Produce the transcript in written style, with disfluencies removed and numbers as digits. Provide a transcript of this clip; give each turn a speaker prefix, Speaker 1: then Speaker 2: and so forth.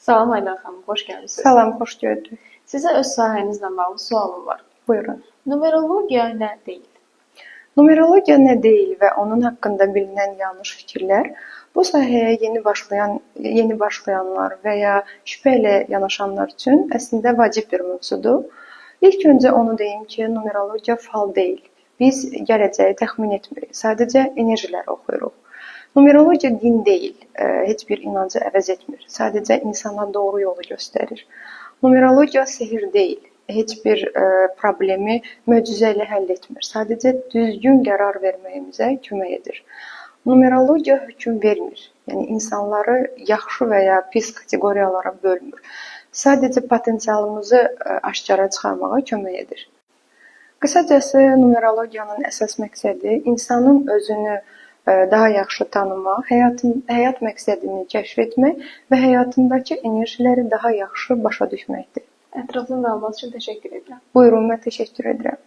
Speaker 1: Salam Aydan xanım, xoş gəlmisiniz.
Speaker 2: Salam, xoş gördük.
Speaker 1: Sizə öz sahənizlə bağlı sualım var.
Speaker 2: Buyurun.
Speaker 1: Numerologiya nə deyil?
Speaker 2: Numerologiya nə deyil və onun haqqında bilinən yanlış fikirlər bu sahəyə yeni başlayanlar və ya şübhə ilə yanaşanlar üçün əslində vacib bir mövzudur. İlk öncə onu deyim ki, numerologiya fal deyil. Biz gələcəyi təxmin etmirik. Sadəcə enerjiləri oxuyuruq. Numerologiya din deyil, heç bir inancı əvəz etmir. Sadəcə insana doğru yolu göstərir. Numerologiya sehir deyil, heç bir problemi möcüzə ilə həll etmir. Sadəcə düzgün qərar verməyimizə kömək edir. Numerologiya hökm vermir. Yəni insanları yaxşı və ya pis kateqoriyalara bölmür. Sadəcə potensialımızı aşkara çıxarmağa kömək edir. Qısacası numerologiyanın əsas məqsədi insanın özünü daha yaxşı tanımaq, həyat məqsədini kəşf etmək və həyatındakı enerjiləri daha yaxşı başa düşməkdir.
Speaker 1: Ətraflı məlumat üçün təşəkkür edirəm.
Speaker 2: Buyurun, mən təşəkkür edirəm.